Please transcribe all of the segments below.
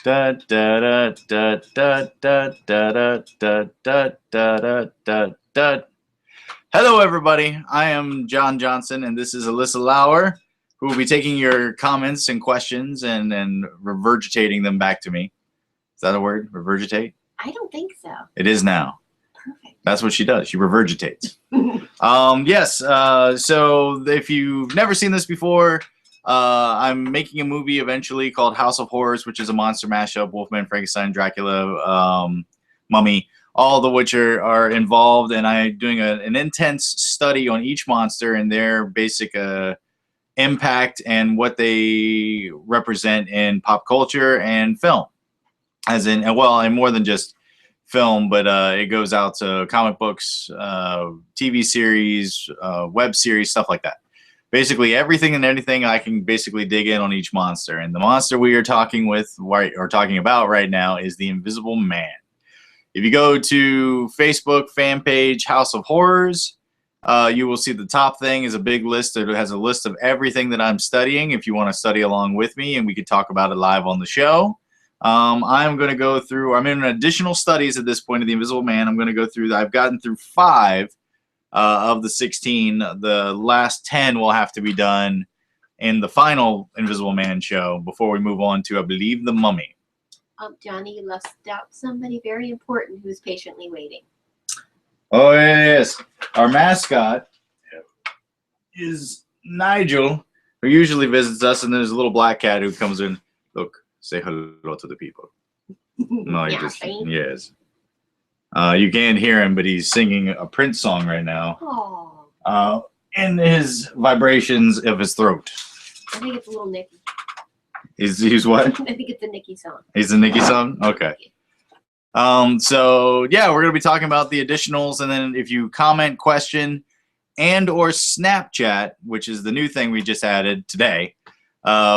Da da da da da da da da da da da da. Hello, everybody. I am John Johnson, and this is Alyssa Lauer, who will be taking your comments and questions and regurgitating them back to me. Is that a word? Regurgitate? I don't think so. It is now. Perfect. That's what she does. She regurgitates. Yes. So if you've never seen this before, I'm making a movie eventually called House of Horrors, which is a monster mashup: Wolfman, Frankenstein, Dracula, Mummy, all of which are involved. And I'm doing an intense study on each monster and their basic impact and what they represent in pop culture and film. As in, well, and more than just film, but it goes out to comic books, TV series, web series, stuff like that. Basically, everything and anything I can basically dig in on each monster. And the monster we are talking about right now is the Invisible Man. If you go to Facebook fan page House of Horrors, you will see the top thing is a big list that has a list of everything that I'm studying. If you want to study along with me, and we could talk about it live on the show. I'm going to go through, I'm in additional studies at this point of the Invisible Man. I'm going to go through, I've gotten through 5 of the 16. The last 10 will have to be done in the final Invisible Man show before we move on to, I believe, the Mummy. Johnny, you left out somebody very important who's patiently waiting. Oh, yes. Our mascot is Nigel, who usually visits us, and there's a little black cat who comes in. Look. Say hello to the people. No, he just, yes. You can't hear him, but he's singing a Prince song right now. In his vibrations of his throat. I think it's a little Nicky. He's what? I think it's a Nicky song. He's a Nicky song? Okay. So, yeah, we're going to be talking about the additionals, and then if you comment, question, and or Snapchat, which is the new thing we just added today,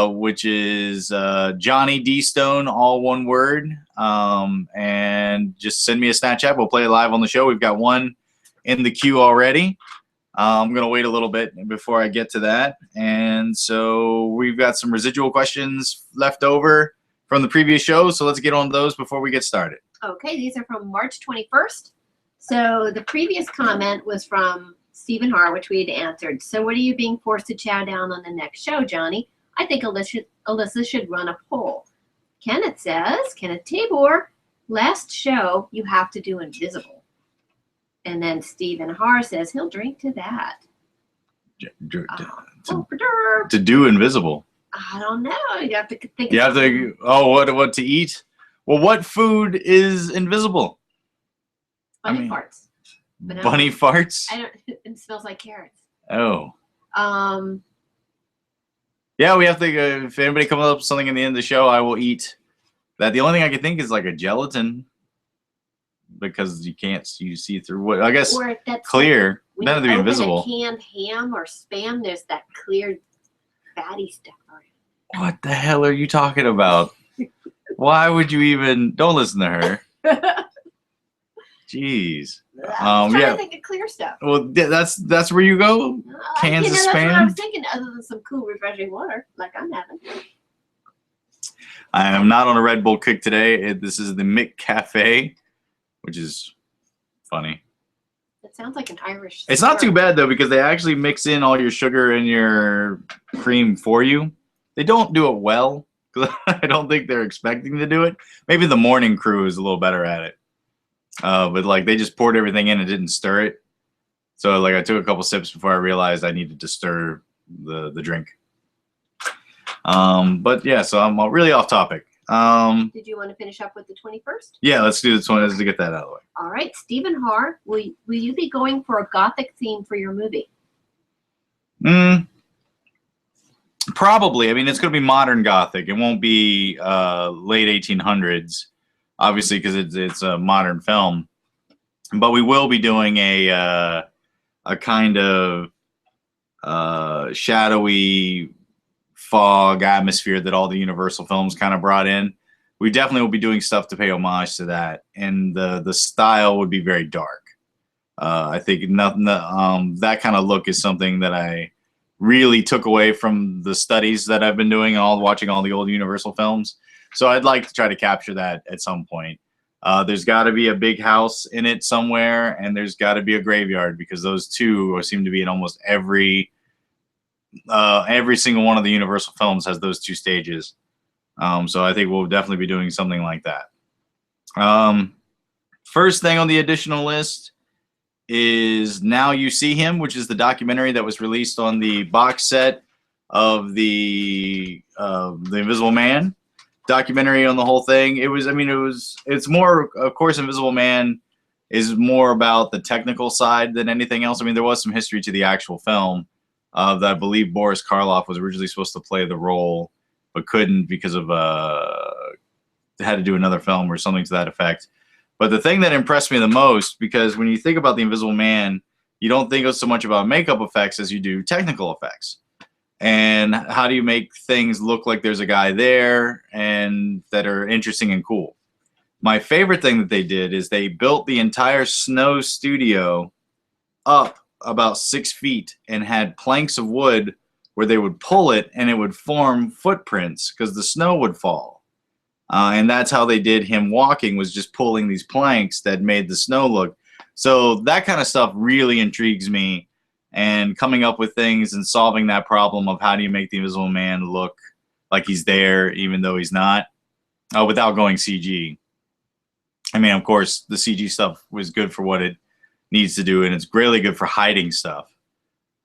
which is Johnny D Stone, all one word, and just send me a Snapchat. We'll play it live on the show. We've got one in the queue already. I'm going to wait a little bit before I get to that. And so we've got some residual questions left over from the previous show, so let's get on those before we get started. Okay, these are from March 21st. So the previous comment was from Stephen Har, which we had answered. So what are you being forced to chow down on the next show, Johnny? I think Alyssa should run a poll. Kenneth says, Kenneth Tabor, last show you have to do Invisible. And then Stephen Har says he'll drink to that. To do Invisible. I don't know. You have to think. You have to. Oh, what to eat? Well, what food is invisible? Bunny farts. Bunny farts. I don't. It smells like carrots. Oh. Yeah, we have to. If anybody comes up with something in the end of the show, I will eat that. The only thing I can think is like a gelatin, because you can't see through. What I guess or that's clear. Like, none of the invisible. A canned ham or Spam, there's that clear fatty stuff on it. What the hell are you talking about? Why would you even? Don't listen to her. Jeez. I'm trying to think of clear stuff. Well, that's where you go. Cans of Spam. That's what I was thinking. Other than some cool, refreshing water, like I'm having. I am not on a Red Bull kick today. This is the Mick Cafe, which is funny. It sounds like an Irish. It's not too bad though, because they actually mix in all your sugar and your cream for you. They don't do it well, because I don't think they're expecting to do it. Maybe the morning crew is a little better at it. But like they just poured everything in and didn't stir it. So like I took a couple sips before I realized I needed to stir the drink. But yeah, so I'm really off topic. Did you want to finish up with the 21st? Yeah, let's do this one to get that out of the way. All right, Stephen Har, will you be going for a gothic theme for your movie? Probably. I mean, it's going to be modern gothic. It won't be late 1800s. Obviously, because it's a modern film, but we will be doing a kind of shadowy fog atmosphere that all the Universal films kind of brought in. We definitely will be doing stuff to pay homage to that, and the style would be very dark. I think that kind of look is something that I really took away from the studies that I've been doing and watching all the old Universal films. So I'd like to try to capture that at some point. There's got to be a big house in it somewhere, and there's got to be a graveyard, because those two seem to be in almost every single one of the Universal films has those two stages. So I think we'll definitely be doing something like that. First thing on the additional list is Now You See Him, which is the documentary that was released on the box set of the Invisible Man documentary on the whole thing. It's more, of course, Invisible Man is more about the technical side than anything else. I mean, there was some history to the actual film that I believe Boris Karloff was originally supposed to play the role, but couldn't because of had to do another film or something to that effect. But the thing that impressed me the most, because when you think about the Invisible Man, you don't think so much about makeup effects as you do technical effects. And how do you make things look like there's a guy there and that are interesting and cool? My favorite thing that they did is they built the entire snow studio up about 6 feet and had planks of wood where they would pull it and it would form footprints because the snow would fall. And that's how they did him walking, was just pulling these planks that made the snow look. So that kind of stuff really intrigues me, and coming up with things and solving that problem of how do you make the Invisible Man look like he's there even though he's not, without going CG. I mean, of course, the CG stuff was good for what it needs to do, and it's really good for hiding stuff,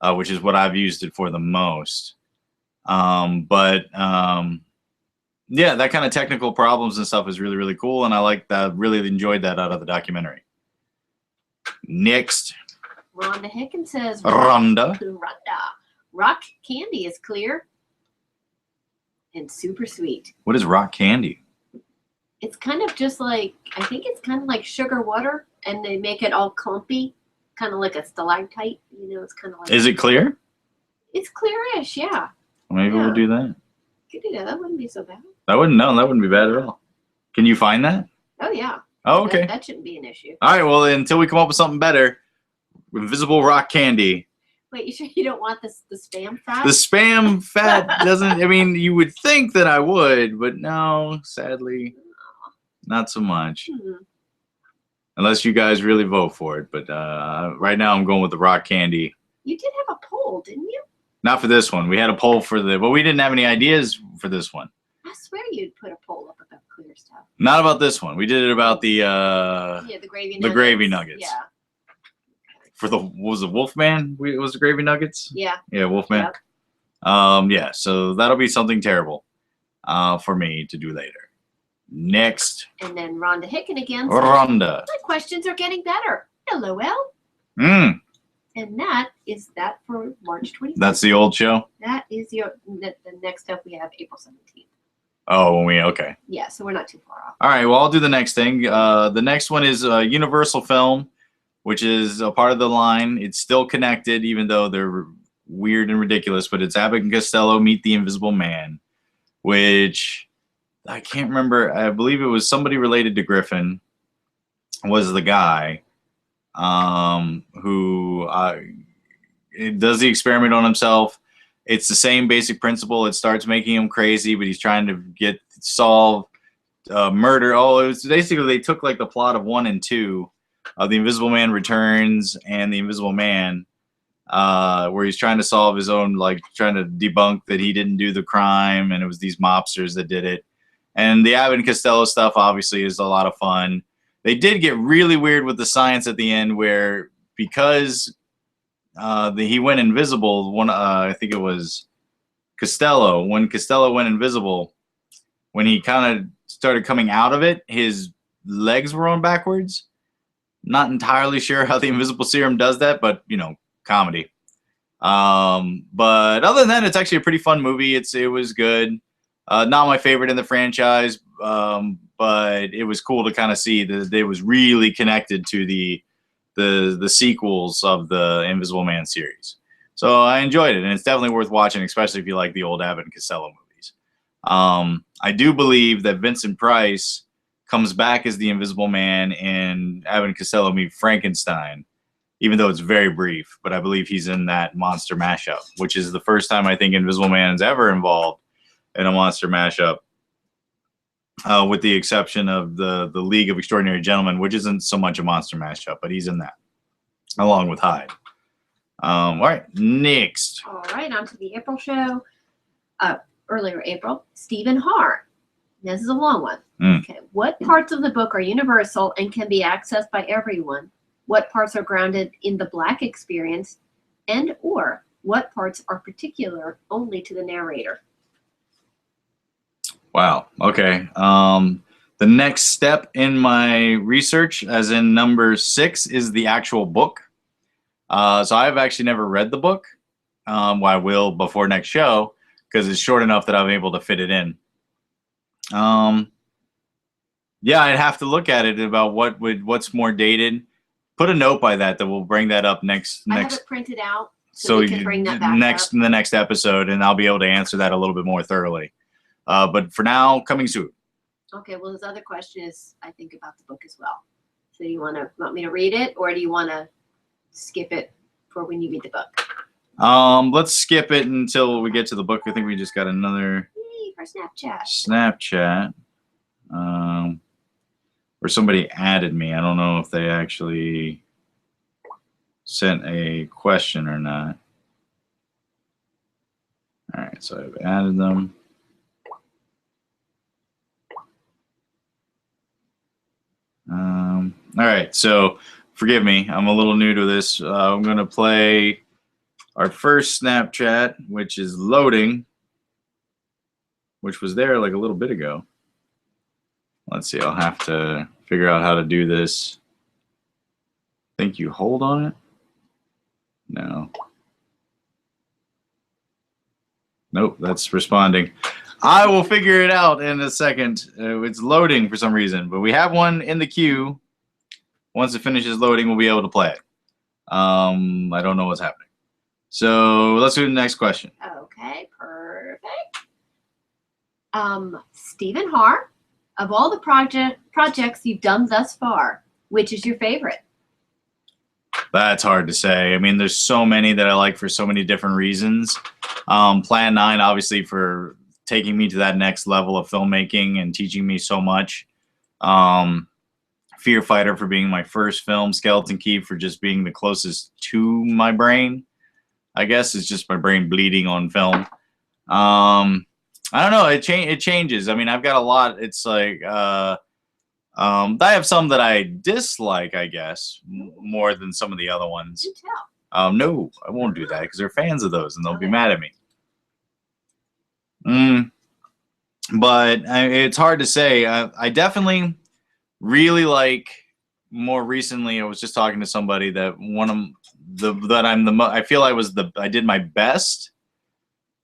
which is what I've used it for the most. Yeah, that kind of technical problems and stuff is really, really cool, and I like that. Really enjoyed that out of the documentary. Next. Rhonda Hicken says, Rhonda. Rock candy is clear and super sweet. What is rock candy? It's kind of just like, I think it's kind of like sugar water, and they make it all clumpy, kind of like a stalactite. You know, it's kind of like. Is it clear? It's clearish, yeah. Maybe we'll do that. Could do that. That wouldn't be so bad. That wouldn't be bad at all. Can you find that? Oh yeah. Oh, okay. That shouldn't be an issue. All right. Well, until we come up with something better, invisible rock candy. Wait, you sure you don't want the spam fat? The spam fat doesn't. I mean, you would think that I would, but no. Sadly, not so much. Unless you guys really vote for it. But right now, I'm going with the rock candy. You did have a poll, didn't you? Not for this one. We had a poll for but we didn't have any ideas for this one. I swear you'd put a poll up about clear stuff. Not about this one. We did it about the the gravy nuggets. The gravy nuggets. Yeah. For what was it, Wolfman? It was the gravy nuggets? Yeah. Yeah, Wolfman. Yep. Yeah, so that'll be something terrible for me to do later. Next. And then Rhonda Hicken again. Rhonda. My questions are getting better. LOL. And that is that for March 25th. That's the old show? That is the next up we have April 17th. Oh, okay. Yeah, so we're not too far off. All right, well, I'll do the next thing. The next one is Universal Film, which is a part of the line. It's still connected, even though they're weird and ridiculous, but it's Abbott and Costello Meet the Invisible Man, which I can't remember. I believe it was somebody related to Griffin was the guy who does the experiment on himself. It's the same basic principle. It starts making him crazy, but he's trying to solve murder. Oh, it was basically they took like the plot of 1 and 2 of The Invisible Man Returns and The Invisible Man, where he's trying to solve his own, like trying to debunk that he didn't do the crime and it was these mobsters that did it. And the Abbott and Costello stuff obviously is a lot of fun. They did get really weird with the science at the end, where because he went invisible. I think it was Costello. When Costello went invisible, when he kind of started coming out of it, his legs were on backwards. Not entirely sure how the invisible serum does that, but comedy. But other than that, it's actually a pretty fun movie. It was good. Not my favorite in the franchise, but it was cool to kind of see that it was really connected to the sequels of the Invisible Man series. So I enjoyed it, and it's definitely worth watching, especially if you like the old Abbott and Costello movies. I do believe that Vincent Price comes back as the Invisible Man in Abbott and Costello Meet Frankenstein, even though it's very brief. But I believe he's in that monster mashup, which is the first time I think Invisible Man is ever involved in a monster mashup, with the exception of the League of Extraordinary Gentlemen, which isn't so much a monster mashup, but he's in that, along with Hyde. All right, next. All right, on to the April show. Earlier April, Stephen Haar. This is a long one. Okay. What parts of the book are universal and can be accessed by everyone? What parts are grounded in the Black experience? And or what parts are particular only to the narrator? Wow. Okay. The next step in my research, as in number 6, is the actual book. So I've actually never read the book. Well, I will before next show because it's short enough that I'm able to fit it in. Yeah, I'd have to look at it about what's more dated. Put a note by that we'll bring that up next. I have it printed out, so we can bring that back up. in the next episode, and I'll be able to answer that a little bit more thoroughly. But for now, coming soon. Okay. Well, his other question is, I think, about the book as well. So you want me to read it, or do you want to skip it for when you read the book? Let's skip it until we get to the book. I think we just got another for Snapchat. Snapchat. Where somebody added me. I don't know if they actually sent a question or not. All right, so I've added them. All right, so forgive me. I'm a little new to this. I'm going to play our first Snapchat, which is loading, which was there like a little bit ago. Let's see. I'll have to figure out how to do this. Think you hold on it? No. Nope, that's responding. I will figure it out in a second. It's loading for some reason, but we have one in the queue. Once it finishes loading, we'll be able to play it. I don't know what's happening. So let's do the next question. Okay, perfect. Stephen Haar, of all the projects you've done thus far, which is your favorite? That's hard to say. I mean, there's so many that I like for so many different reasons. Plan 9, obviously, for taking me to that next level of filmmaking and teaching me so much. Fear Fighter for being my first film. Skeleton Key for just being the closest to my brain. I guess it's just my brain bleeding on film. I don't know. It changes. I mean, I've got a lot. It's like I have some that I dislike, I guess, more than some of the other ones. You tell. No, I won't do that because they're fans of those and they'll be mad at me. But it's hard to say. I definitely really like. More recently, I was just talking to somebody that I feel I did my best.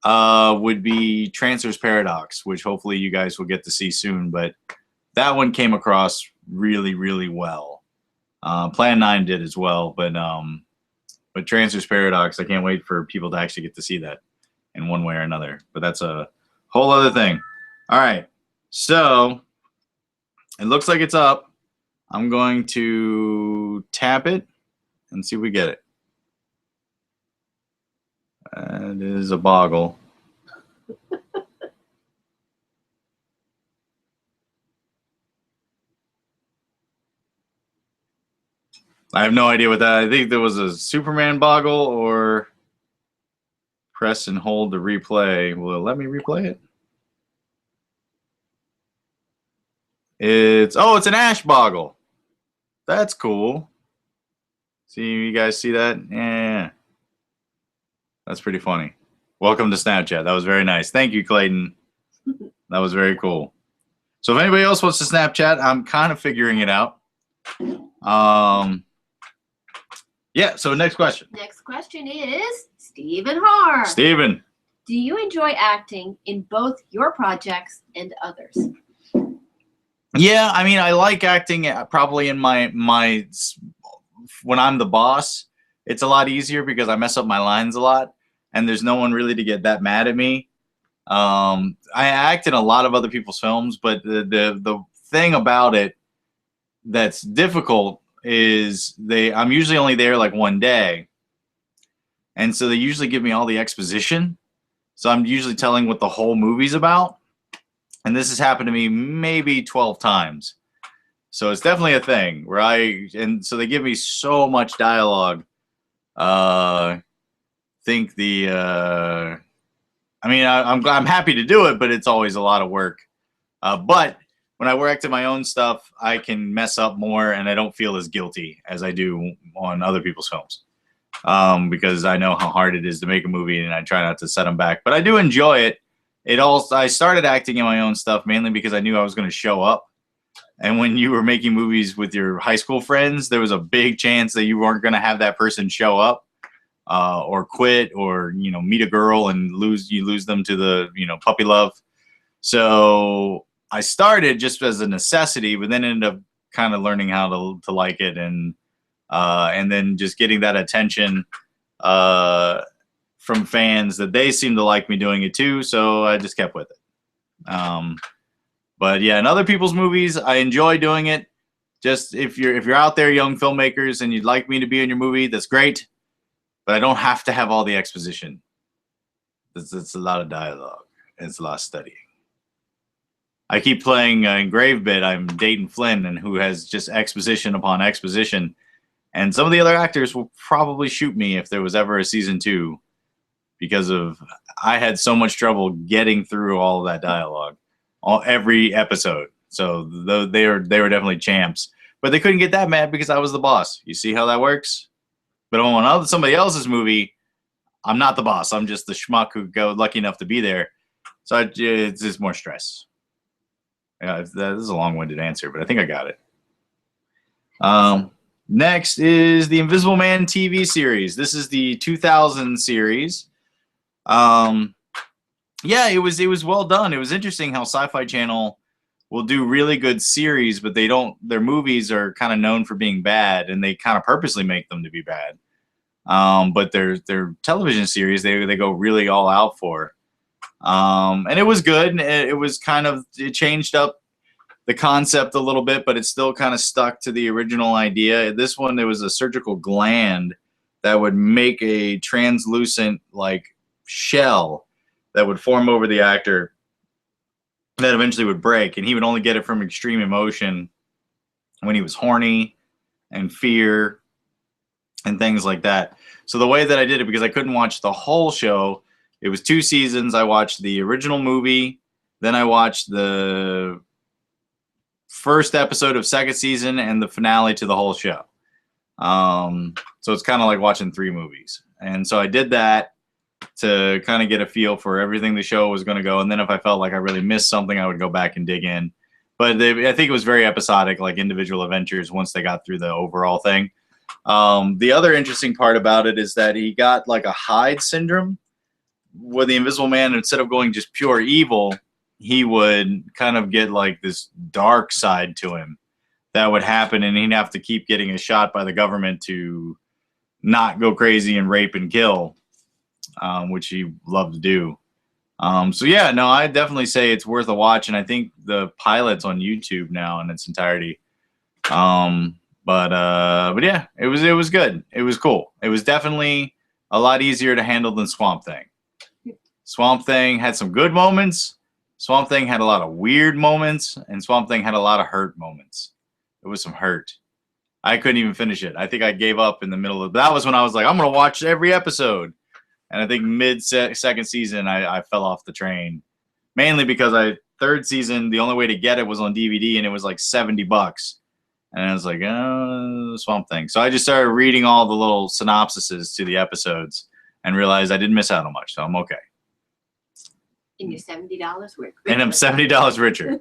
Would be Transfer's Paradox, which hopefully you guys will get to see soon. But that one came across really, really well. Plan 9 did as well, but Transfer's Paradox, I can't wait for people to actually get to see that in one way or another. But that's a whole other thing. All right, so it looks like it's up. I'm going to tap it and see if we get it. It is a boggle. I have no idea what that. I think there was a Superman boggle or press and hold to replay. Will it let me replay it? It's an Ash boggle. That's cool. See, you guys see that? Yeah. That's pretty funny. Welcome to Snapchat. That was very nice. Thank you, Clayton. That was very cool. So if anybody else wants to Snapchat, I'm kind of figuring it out. Yeah, so next question. Next question is Stephen Haar. Stephen. Do you enjoy acting in both your projects and others? Yeah, I mean, I like acting probably in my when I'm the boss. It's a lot easier because I mess up my lines a lot, and there's no one really to get that mad at me. I act in a lot of other people's films, but the thing about it that's difficult is I'm usually only there like one day, and so they usually give me all the exposition. So I'm usually telling what the whole movie's about, and this has happened to me maybe 12 times. So it's definitely a thing where and so they give me so much dialogue. Think the I mean, I'm happy to do it, but it's always a lot of work. But when I work to my own stuff, I can mess up more, and I don't feel as guilty as I do on other people's films, because I know how hard it is to make a movie, and I try not to set them back. But I do enjoy it. I started acting in my own stuff mainly because I knew I was going to show up. And when you were making movies with your high school friends, there was a big chance that you weren't going to have that person show up, or quit, or meet a girl and lose them to the puppy love. So I started just as a necessity, but then ended up kind of learning how to like it, and then just getting that attention from fans that they seem to like me doing it too. So I just kept with it. But yeah, in other people's movies, I enjoy doing it. Just if you're out there, young filmmakers, and you'd like me to be in your movie, that's great. But I don't have to have all the exposition. It's a lot of dialogue. It's a lot of studying. I keep playing in Grave Bit. I'm Dayton Flynn, and who has just exposition upon exposition. And some of the other actors will probably shoot me if there was ever a season 2, because I had so much trouble getting through all of that dialogue, every episode. So they were definitely champs, but they couldn't get that mad because I was the boss. You see how that works? But on somebody else's movie, I'm not the boss. I'm just the schmuck who got lucky enough to be there. So it's just more stress. Yeah, this is a long-winded answer, but I think I got it. Next is the Invisible Man TV series. This is the 2000 series. Yeah, it was well done. It was interesting how Sci-Fi Channel will do really good series, but their movies are kind of known for being bad, and they kind of purposely make them to be bad. But their television series, they go really all out for. And it was good. It changed up the concept a little bit, but it still kind of stuck to the original idea. This one, there was a surgical gland that would make a translucent shell that would form over the actor that eventually would break, and he would only get it from extreme emotion when he was horny and fear and things like that. So the way that I did it, because I couldn't watch the whole show, it was 2 seasons. I watched the original movie, then I watched the first episode of second season and the finale to the whole show. So it's kind of like watching 3 movies. And so I did that to kind of get a feel for everything the show was going to go. And then if I felt like I really missed something, I would go back and dig in. But I think it was very episodic, like individual adventures once they got through the overall thing. The other interesting part about it is that he got like a Hyde syndrome, where the Invisible Man, instead of going just pure evil, he would kind of get like this dark side to him that would happen, and he'd have to keep getting a shot by the government to not go crazy and rape and kill, which he loved to do. So yeah, no, I definitely say it's worth a watch, and I think the pilot's on YouTube now in its entirety. But yeah, it was good. It was cool. It was definitely a lot easier to handle than Swamp Thing. Swamp Thing had some good moments. Swamp Thing had a lot of weird moments, and Swamp Thing had a lot of hurt moments. It was some hurt. I couldn't even finish it. I think I gave up in the middle of. That was when I was like, I'm gonna watch every episode. And I think second season, I fell off the train, mainly because third season, the only way to get it was on DVD, and it was like $70. And I was like, Swamp Thing. So I just started reading all the little synopsises to the episodes and realized I didn't miss out on much. So I'm okay. And you're $70 richer. And I'm $70 richer.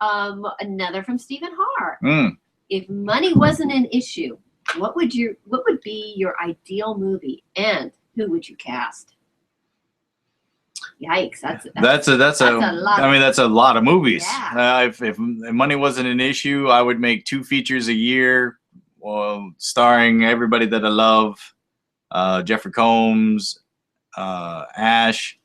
Another from Stephen Haar. If money wasn't an issue, what would be your ideal movie, and who would you cast? Yikes! That's a lot. I mean, that's a lot of movies. Yeah. If money wasn't an issue, I would make 2 features a year, starring everybody that I love. Jeffrey Combs, Ash.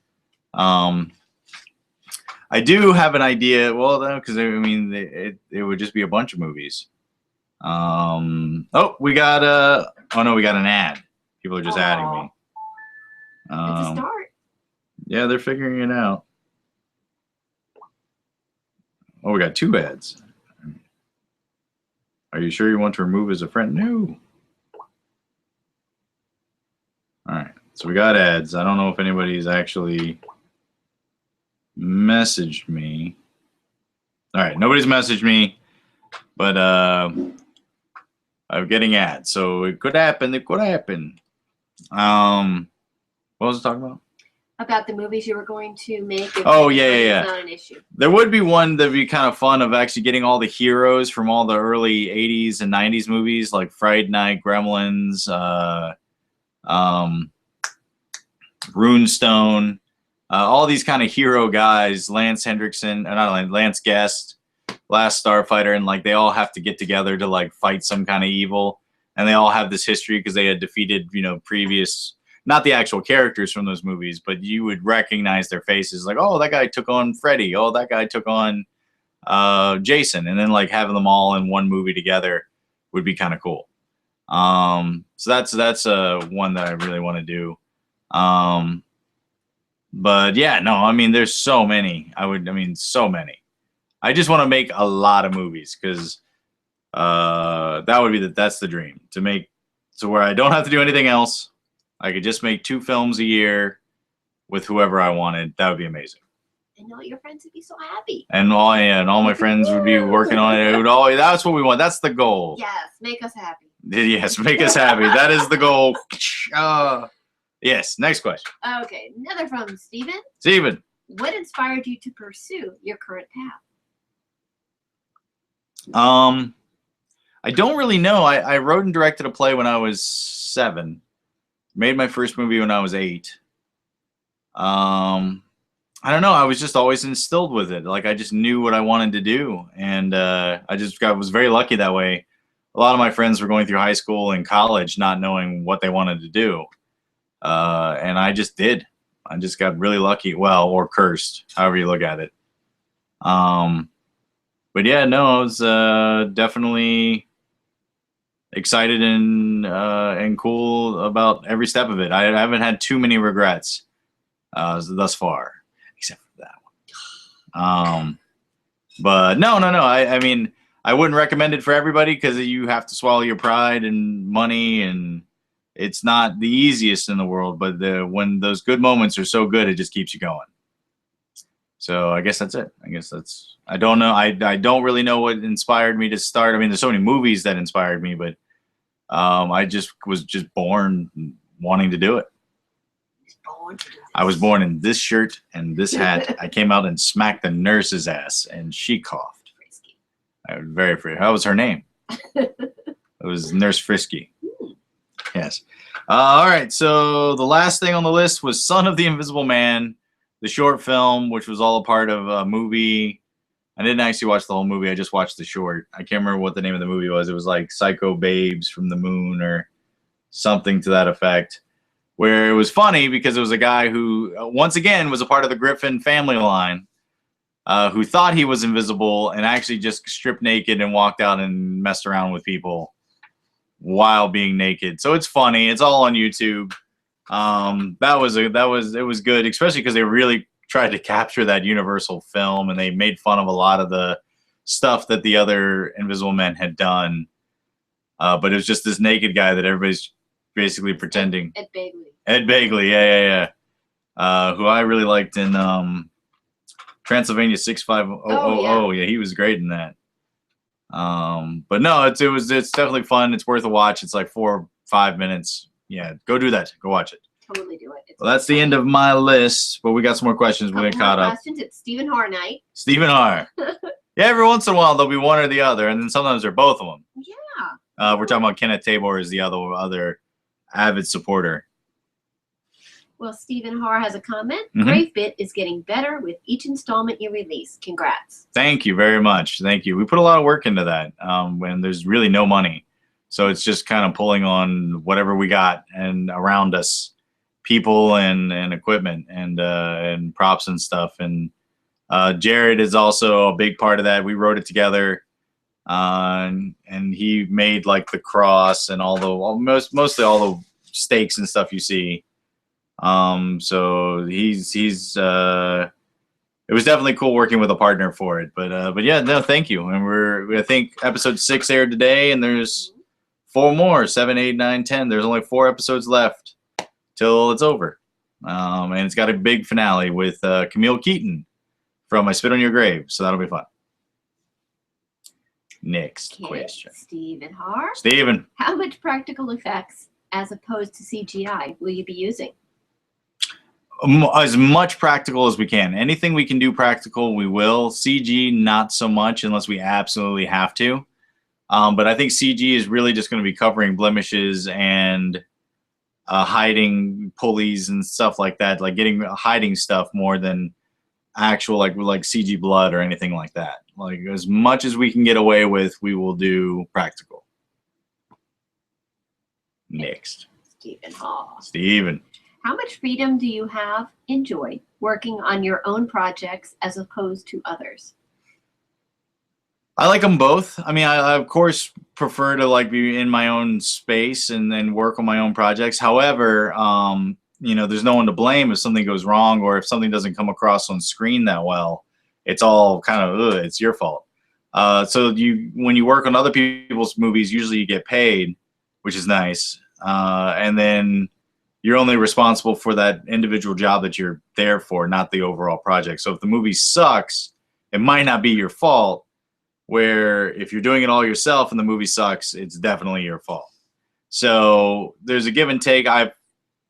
I do have an idea. Well, because I mean, it would just be a bunch of movies. Oh, we got oh no, we got an ad. People are just adding me. It's a start. Yeah, they're figuring it out. Oh, we got 2 ads. Are you sure you want to remove as a friend? No. All right, so we got ads. I don't know if anybody's actually messaged me. All right, nobody's messaged me, but I'm getting ads, so it could happen. It could happen. What was I talking about? About the movies you were going to make. Oh, yeah. It's not an issue. There would be one that'd be kind of fun of actually getting all the heroes from all the early 80s and 90s movies like Friday Night, Gremlins, Runestone, all these kind of hero guys, Lance Hendrickson, not Lance Guest, Last Starfighter, and like they all have to get together to like fight some kind of evil, and they all have this history because they had defeated, previous, not the actual characters from those movies, but you would recognize their faces, like, oh, that guy took on Freddy, oh, that guy took on Jason, and then like having them all in one movie together would be kind of cool. So that's one that I really want to do. But yeah, no, I mean, there's so many. So many. I just want to make a lot of movies because that would be that's the dream, to make so where I don't have to do anything else. I could just make 2 films a year with whoever I wanted. That would be amazing. And all your friends would be so happy. And all my friends would be working on it. That's what we want. That's the goal. Yes, make us happy. Yes, make us happy. That is the goal. Yes, next question. Okay, another from Steven. Steven. What inspired you to pursue your current path? I don't really know. I wrote and directed a play when I was 7. Made my first movie when I was 8. I don't know. I was just always instilled with it. Like I just knew what I wanted to do, and I was very lucky that way. A lot of my friends were going through high school and college not knowing what they wanted to do, and I just did. I just got really lucky, well, or cursed, however you look at it. But yeah, no, I was definitely excited and cool about every step of it. I haven't had too many regrets thus far, except for that one. But no. I mean, I wouldn't recommend it for everybody because you have to swallow your pride and money, and it's not the easiest in the world. But when those good moments are so good, it just keeps you going. So I guess that's it. I don't know. I don't really know what inspired me to start. I mean, there's so many movies that inspired me, but I was born wanting to do it. I was born in this shirt and this hat. I came out and smacked the nurse's ass, and she coughed. I was very afraid. How was her name? It was Nurse Frisky. Yes. All right. So the last thing on the list was Son of the Invisible Man, the short film, which was all a part of a movie. I didn't actually watch the whole movie. I just watched the short. I can't remember what the name of the movie was. It was like Psycho Babes from the Moon or something to that effect, where it was funny because it was a guy who, once again, was a part of the Griffin family line, who thought he was invisible and actually just stripped naked and walked out and messed around with people while being naked. So it's funny. It's all on YouTube. It was good, especially because they really tried to capture that Universal film, and they made fun of a lot of the stuff that the other Invisible Men had done. But it was just this naked guy that everybody's basically pretending. Ed Begley, yeah. Who I really liked in Transylvania 6500. Yeah, he was great in that. But no, it's definitely fun. It's worth a watch. It's like 4 or 5 minutes. Yeah, go do that. Go watch it. Totally do it. Well, that's the end of my list, but we got some more questions. We'll get caught up. Questions. It's Stephen Har night. Stephen Har. Yeah, every once in a while there'll be one or the other, and then sometimes they're both of them. Yeah. We're talking about Kenneth Tabor as the other avid supporter. Well, Stephen Har has a comment. Grave Bit is getting better with each installment you release. Congrats. Thank you very much. Thank you. We put a lot of work into that when there's really no money. So it's just kind of pulling on whatever we got and around us, people and equipment and props and stuff. And Jared is also a big part of that. We wrote it together. and he made like the cross and mostly all the stakes and stuff you see. So it was definitely cool working with a partner for it. But yeah, no, thank you. And I think episode 6 aired today, and there's 4 more, 7, 8, 9, 10. There's only 4 episodes left till it's over. And it's got a big finale with Camille Keaton from I Spit on Your Grave. So that'll be fun. Next question. Stephen Har. Stephen. How much practical effects as opposed to CGI will you be using? As much practical as we can. Anything we can do practical, we will. CG, not so much unless we absolutely have to. But I think CG is really just going to be covering blemishes and hiding pulleys and stuff like that, like hiding stuff more than actual like CG blood or anything like that. Like as much as we can get away with, we will do practical. Next. Stephen Hall. Stephen. How much freedom do you enjoy working on your own projects as opposed to others? I like them both. I mean, I of course prefer to like be in my own space and then work on my own projects. However, there's no one to blame if something goes wrong or if something doesn't come across on screen that well. It's all kind of it's your fault. So when you work on other people's movies, usually you get paid, which is nice, and then you're only responsible for that individual job that you're there for, not the overall project. So if the movie sucks, it might not be your fault. Where if you're doing it all yourself and the movie sucks, it's definitely your fault. So there's a give and take. I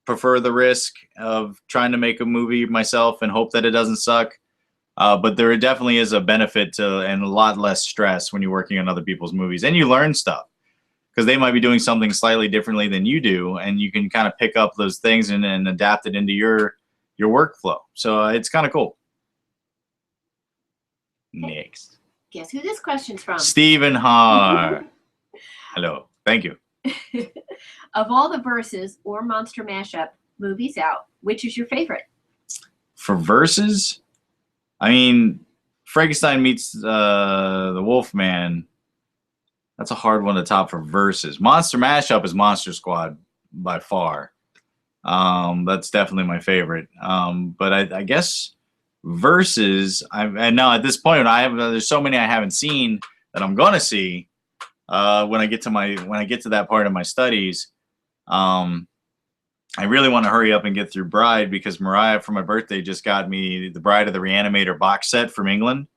prefer the risk of trying to make a movie myself and hope that it doesn't suck. But there definitely is a benefit to and a lot less stress when you're working on other people's movies. And you learn stuff because they might be doing something slightly differently than you do. And you can kind of pick up those things and adapt it into your workflow. So it's kind of cool. Next. Guess who this question's from? Stephen Har. Hello. Thank you. Of all the Versus or Monster Mashup movies out, which is your favorite? For Versus, I mean, Frankenstein meets the Wolfman. That's a hard one to top for Versus. Monster Mashup is Monster Squad by far. That's definitely my favorite. But I guess Versus, and now at this point, there's so many I haven't seen that I'm gonna see when I get to that part of my studies. I really want to hurry up and get through Bride because Mariah for my birthday just got me the Bride of the Reanimator box set from England,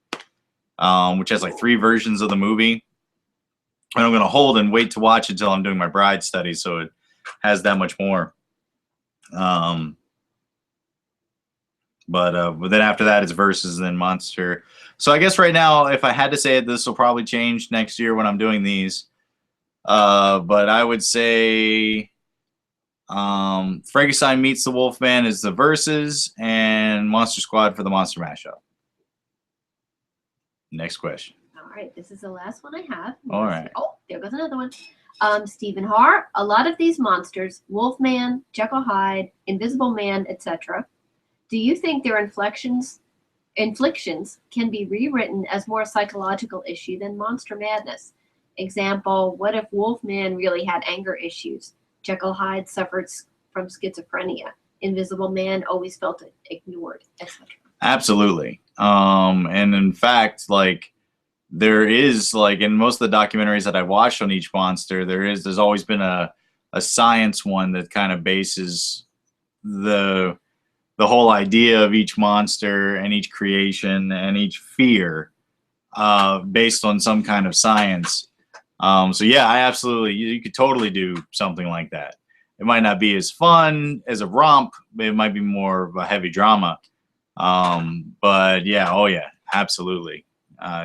which has like 3 versions of the movie. And I'm gonna hold and wait to watch until I'm doing my Bride study, so it has that much more. But then after that, it's Versus and then Monster. So I guess right now, if I had to say it, this will probably change next year when I'm doing these. But I would say Frankenstein meets the Wolfman is the Versus, and Monster Squad for the Monster Mashup. Next question. All right, this is the last one I have. All right. Oh, there goes another one. Stephen Har, a lot of these monsters, Wolfman, Jekyll Hyde, Invisible Man, etc., do you think their inflictions can be rewritten as more psychological issue than monster madness? Example, what if Wolfman really had anger issues? Jekyll Hyde suffered from schizophrenia. Invisible Man always felt ignored, etc. Absolutely. And in fact, like there is like in most of the documentaries that I watched on each monster, there's always been a science one that kind of bases the whole idea of each monster and each creation and each fear based on some kind of science. So yeah, I absolutely, you could totally do something like that. It might not be as fun as a romp, but it might be more of a heavy drama. But yeah, oh yeah, absolutely.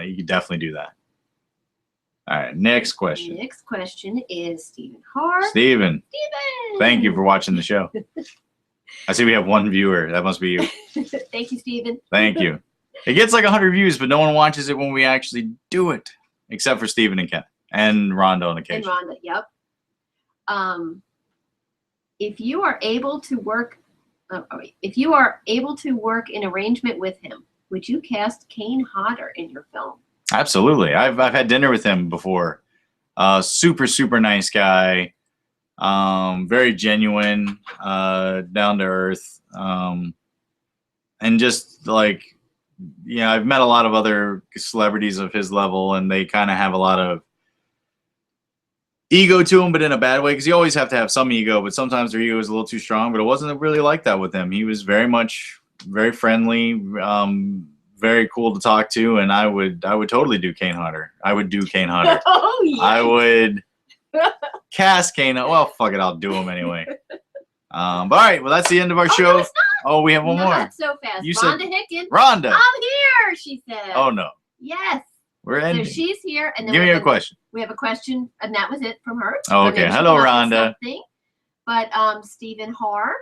You could definitely do that. All right, next question. Next question is Stephen Har. Stephen. Thank you for watching the show. I see we have 1 viewer. That must be you. Thank you, Stephen. Thank you. It gets like 100 views, but no one watches it when we actually do it, except for Stephen and Ken and Rhonda on occasion. And Rhonda, yep. If you are able to work in arrangement with him, would you cast Kane Hodder in your film? Absolutely. I've had dinner with him before. Super nice guy. Very genuine, down to earth. And just like, I've met a lot of other celebrities of his level, and they kind of have a lot of ego to him, but in a bad way, because you always have to have some ego, but sometimes their ego is a little too strong. But it wasn't really like that with him. He was very friendly, very cool to talk to, and I would totally do Kane Hodder. I would do Kane Hodder. Oh yeah. I would cast Kane. Well, fuck it, I'll do him anyway. But all right, well, that's the end of our show. No, Oh, we have one more. Not so fast. You Rhonda said Hicken. Rhonda. I'm here, she said. Oh no. Yes. We're So ending. she's here, and then Give me your question. We have a question, and that was it from her. Oh, So okay. maybe she'll Hello, come up with Rhonda. something. But Stephen Haar,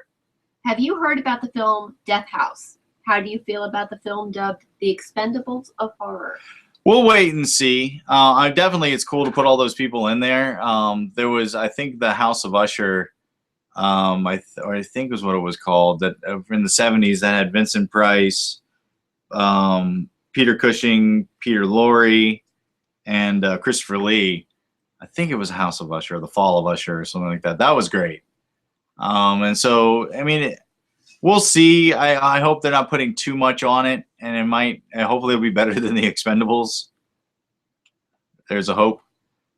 have you heard about the film Death House? How do you feel about the film dubbed The Expendables of Horror? We'll wait and see. It's cool to put all those people in there. There was, I think, the House of Usher. I think was what it was called. That in the '70s that had Vincent Price, Peter Cushing, Peter Lorre, and Christopher Lee. I think it was House of Usher, or The Fall of Usher, or something like that. That was great. And so, I mean, we'll see. I hope they're not putting too much on it, and it might. Hopefully, it'll be better than The Expendables. There's a hope.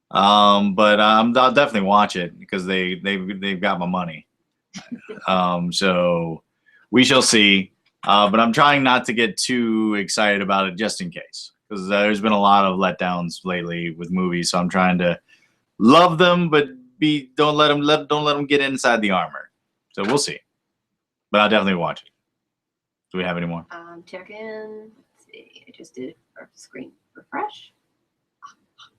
But I'll definitely watch it because they've got my money. So we shall see. But I'm trying not to get too excited about it just in case, because there's been a lot of letdowns lately with movies. So I'm trying to love them, but don't let them get inside the armor. So we'll see. But I'll definitely watch it. Do we have any more? Check in. Let's see. I just did a screen refresh.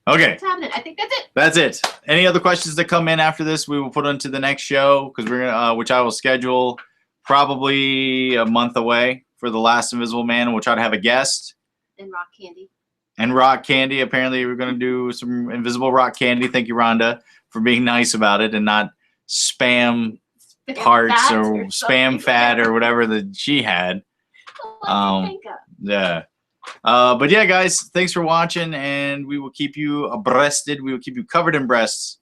Okay. What's happening? I think that's it. That's it. Any other questions that come in after this, we will put onto the next show, because we're gonna, which I will schedule probably a month away for The Last Invisible Man, and we'll try to have a guest. And rock candy. And rock candy. Apparently, we're gonna do some invisible rock candy. Thank you, Rhonda, for being nice about it and not spam parts or spam fat or whatever that she had. Yeah. But yeah, guys, thanks for watching, and we will keep you abreasted. We will keep you covered in breasts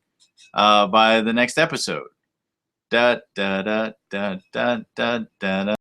by the next episode. Da da da da da da da da.